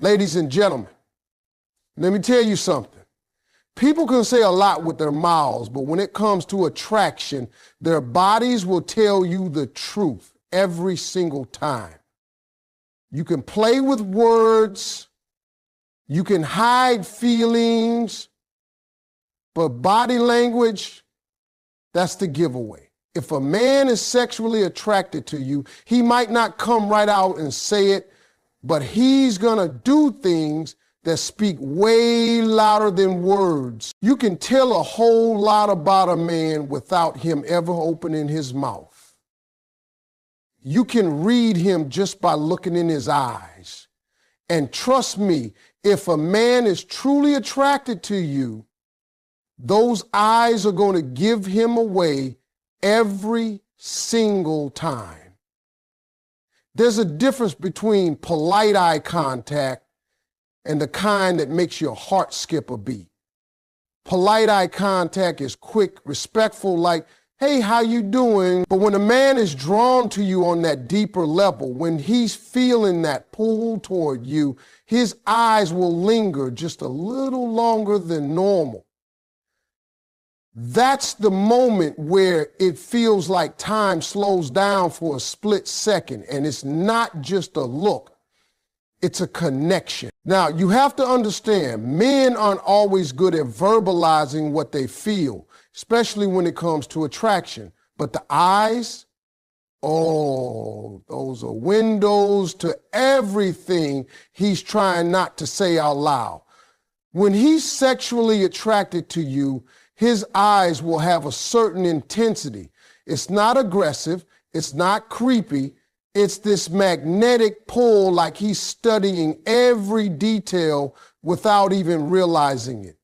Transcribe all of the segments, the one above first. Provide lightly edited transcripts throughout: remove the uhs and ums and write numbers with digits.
Ladies and gentlemen, let me tell you something. People can say a lot with their mouths, but when it comes to attraction, their bodies will tell you the truth every single time. You can play with words, you can hide feelings, but body language, that's the giveaway. If a man is sexually attracted to you, he might not come right out and say it, but he's gonna do things that speak way louder than words. You can tell a whole lot about a man without him ever opening his mouth. You can read him just by looking in his eyes. And trust me, if a man is truly attracted to you, those eyes are going to give him away every single time. There's a difference between polite eye contact and the kind that makes your heart skip a beat. Polite eye contact is quick, respectful, like, hey, how you doing? But when a man is drawn to you on that deeper level, when he's feeling that pull toward you, his eyes will linger just a little longer than normal. That's the moment where it feels like time slows down for a split second, and it's not just a look, it's a connection. Now, you have to understand, men aren't always good at verbalizing what they feel, especially when it comes to attraction. But the eyes, oh, those are windows to everything he's trying not to say out loud. When he's sexually attracted to you, his eyes will have a certain intensity. It's not aggressive, it's not creepy, it's this magnetic pull like he's studying every detail without even realizing it.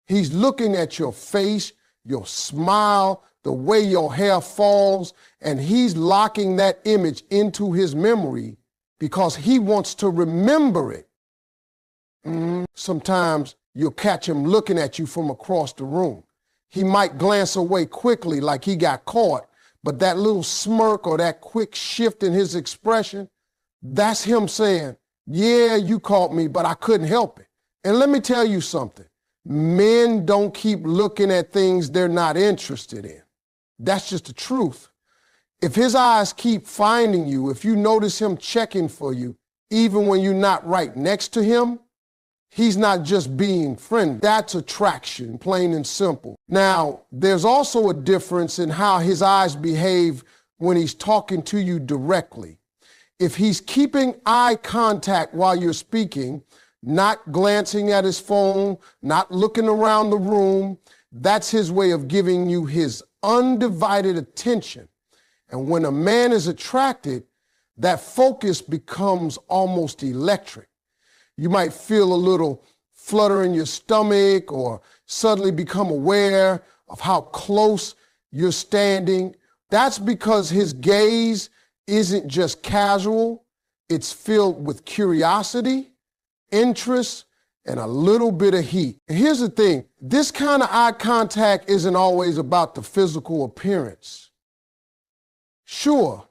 He's looking at your face, your smile, the way your hair falls, and he's locking that image into his memory because he wants to remember it. Sometimes you'll catch him looking at you from across the room. He might glance away quickly like he got caught, but that little smirk or that quick shift in his expression, that's him saying, yeah, you caught me, but I couldn't help it. And let me tell you something. Men don't keep looking at things they're not interested in. That's just the truth. If his eyes keep finding you, if you notice him checking for you, even when you're not right next to him, he's not just being friendly. That's attraction, plain and simple. Now, there's also a difference in how his eyes behave when he's talking to you directly. If he's keeping eye contact while you're speaking, not glancing at his phone, not looking around the room, that's his way of giving you his undivided attention. And when a man is attracted, that focus becomes almost electric. You might feel a little flutter in your stomach or suddenly become aware of how close you're standing. That's because his gaze isn't just casual, it's filled with curiosity, interest, and a little bit of heat. And here's the thing, this kind of eye contact isn't always about the physical appearance. Sure,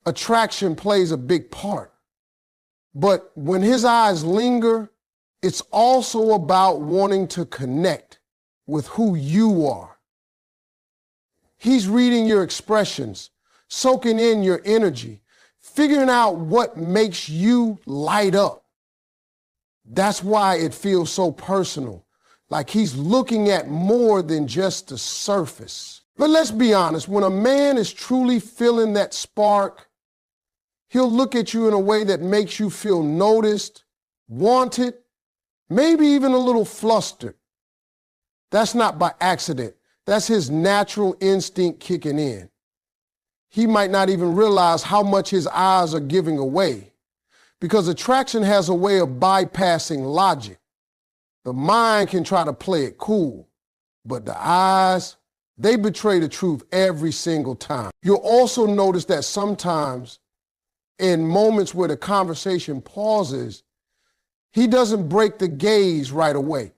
attraction plays a big part. But when his eyes linger, it's also about wanting to connect with who you are. He's reading your expressions, soaking in your energy, figuring out what makes you light up. That's why it feels so personal, like he's looking at more than just the surface. But let's be honest, when a man is truly feeling that spark, he'll look at you in a way that makes you feel noticed, wanted, maybe even a little flustered. That's not by accident. That's his natural instinct kicking in. He might not even realize how much his eyes are giving away, because attraction has a way of bypassing logic. The mind can try to play it cool, but the eyes, they betray the truth every single time. You'll also notice that sometimes in moments where the conversation pauses, he doesn't break the gaze right away.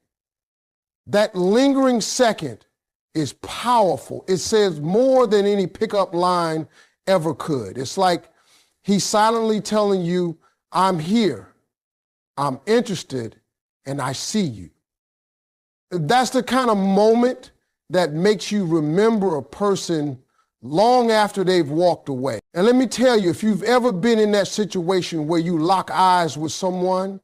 That lingering second is powerful. It says more than any pickup line ever could. It's like he's silently telling you, I'm here, I'm interested and I see you. That's the kind of moment that makes you remember a person long after they've walked away. And let me tell you, if you've ever been in that situation where you lock eyes with someone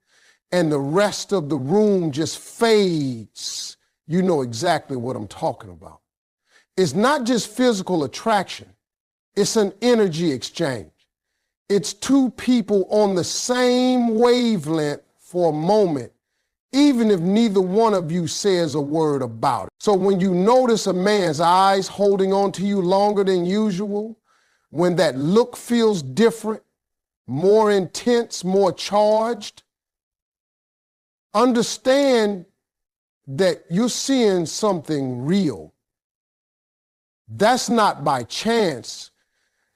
and the rest of the room just fades, you know exactly what I'm talking about. It's not just physical attraction, it's an energy exchange. It's two people on the same wavelength for a moment, even if neither one of you says a word about it. So when you notice a man's eyes holding on to you longer than usual, when that look feels different, more intense, more charged, understand that you're seeing something real. That's not by chance.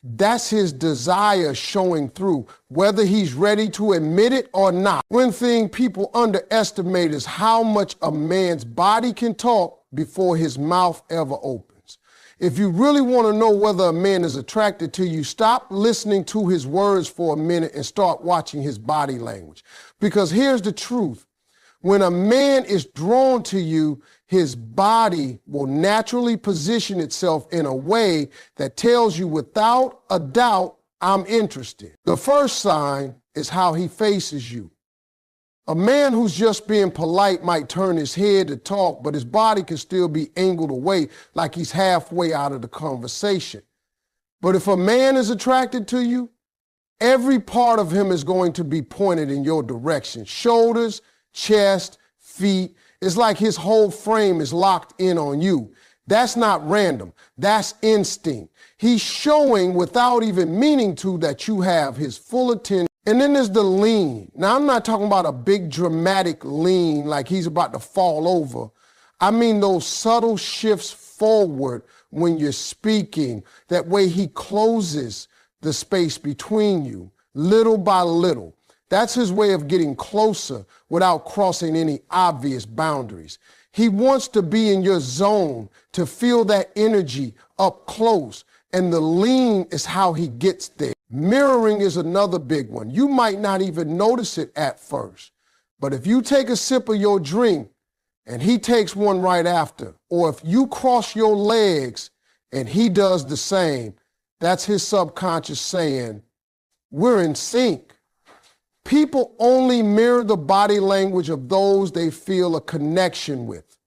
That's his desire showing through, whether he's ready to admit it or not. One thing people underestimate is how much a man's body can talk before his mouth ever opens. If you really want to know whether a man is attracted to you, stop listening to his words for a minute and start watching his body language. Because here's the truth. When a man is drawn to you, his body will naturally position itself in a way that tells you without a doubt, I'm interested. The first sign is how he faces you. A man who's just being polite might turn his head to talk, but his body can still be angled away like he's halfway out of the conversation. But if a man is attracted to you, every part of him is going to be pointed in your direction. Shoulders, chest, feet. It's like his whole frame is locked in on you. That's not random. That's instinct. He's showing without even meaning to that you have his full attention. And then there's the lean. Now, I'm not talking about a big dramatic lean like he's about to fall over. I mean those subtle shifts forward when you're speaking. That way he closes the space between you, little by little. That's his way of getting closer without crossing any obvious boundaries. He wants to be in your zone, to feel that energy up close, and the lean is how he gets there. Mirroring is another big one. You might not even notice it at first, but if you take a sip of your drink and he takes one right after, or if you cross your legs and he does the same, that's his subconscious saying, we're in sync. People only mirror the body language of those they feel a connection with.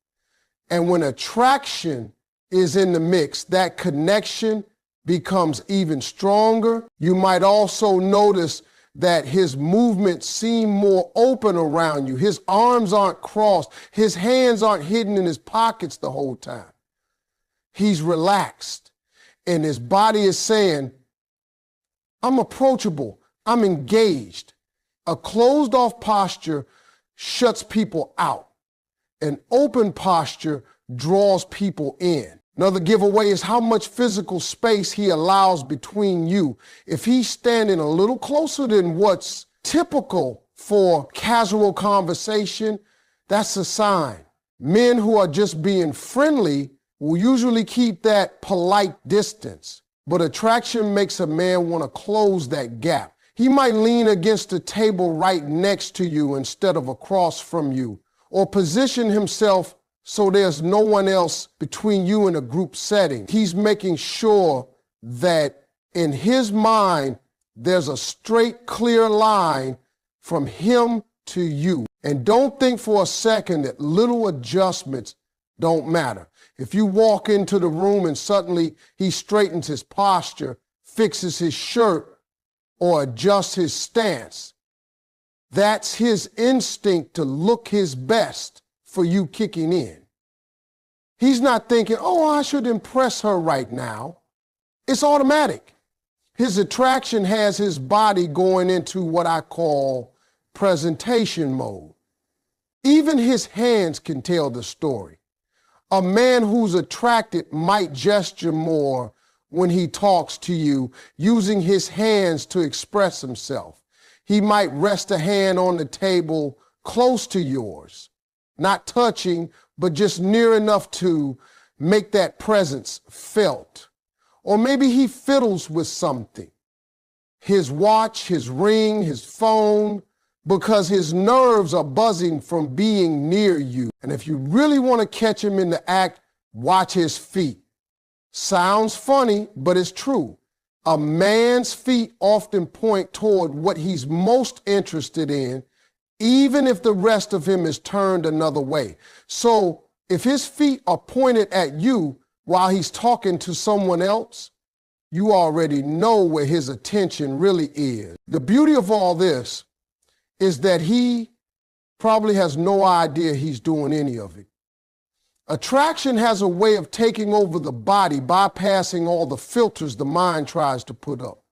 And when attraction is in the mix, that connection becomes even stronger. You might also notice that his movements seem more open around you. His arms aren't crossed. His hands aren't hidden in his pockets the whole time. He's relaxed, and his body is saying, I'm approachable. I'm engaged. A closed-off posture shuts people out. An open posture draws people in. Another giveaway is how much physical space he allows between you. If he's standing a little closer than what's typical for casual conversation, that's a sign. Men who are just being friendly will usually keep that polite distance, but attraction makes a man want to close that gap. He might lean against the table right next to you instead of across from you, or position himself so there's no one else between you and a group setting. He's making sure that in his mind, there's a straight, clear line from him to you. And don't think for a second that little adjustments don't matter. If you walk into the room and suddenly he straightens his posture, fixes his shirt, or adjusts his stance, that's his instinct to look his best for you kicking in. He's not thinking, oh, I should impress her right now. It's automatic. His attraction has his body going into what I call presentation mode. Even his hands can tell the story. A man who's attracted might gesture more when he talks to you, using his hands to express himself. He might rest a hand on the table close to yours, not touching, but just near enough to make that presence felt. Or maybe he fiddles with something. His watch, his ring, his phone, because his nerves are buzzing from being near you. And if you really want to catch him in the act, watch his feet. Sounds funny, but it's true. A man's feet often point toward what he's most interested in, even if the rest of him is turned another way. So if his feet are pointed at you while he's talking to someone else, you already know where his attention really is. The beauty of all this is that he probably has no idea he's doing any of it. Attraction has a way of taking over the body, bypassing all the filters the mind tries to put up.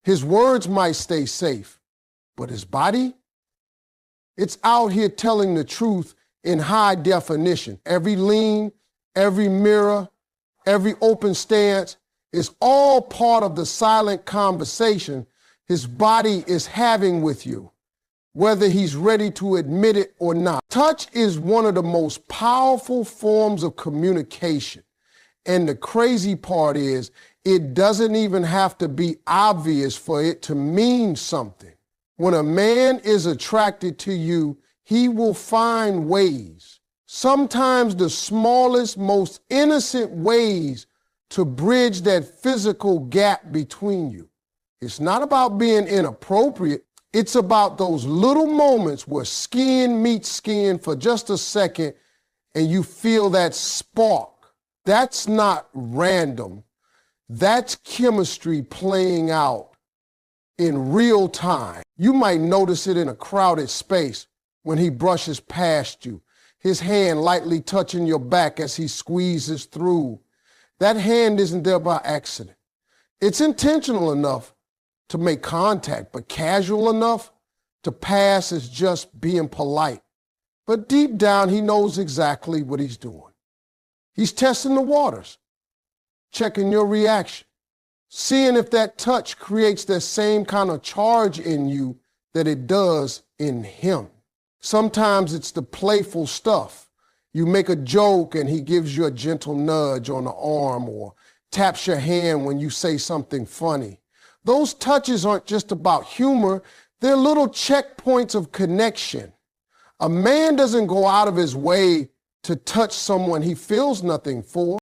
His words might stay safe, but his body, it's out here telling the truth in high definition. Every lean, every mirror, every open stance is all part of the silent conversation his body is having with you, whether he's ready to admit it or not. Touch is one of the most powerful forms of communication. And the crazy part is, it doesn't even have to be obvious for it to mean something. When a man is attracted to you, he will find ways, sometimes the smallest, most innocent ways, to bridge that physical gap between you. It's not about being inappropriate. It's about those little moments where skin meets skin for just a second and you feel that spark. That's not random. That's chemistry playing out in real time. You might notice it in a crowded space when he brushes past you, his hand lightly touching your back as he squeezes through. That hand isn't there by accident. It's intentional enough to make contact, but casual enough to pass as just being polite. But deep down, he knows exactly what he's doing. He's testing the waters, checking your reaction, seeing if that touch creates that same kind of charge in you that it does in him. Sometimes it's the playful stuff. You make a joke and he gives you a gentle nudge on the arm or taps your hand when you say something funny. Those touches aren't just about humor, they're little checkpoints of connection. A man doesn't go out of his way to touch someone he feels nothing for.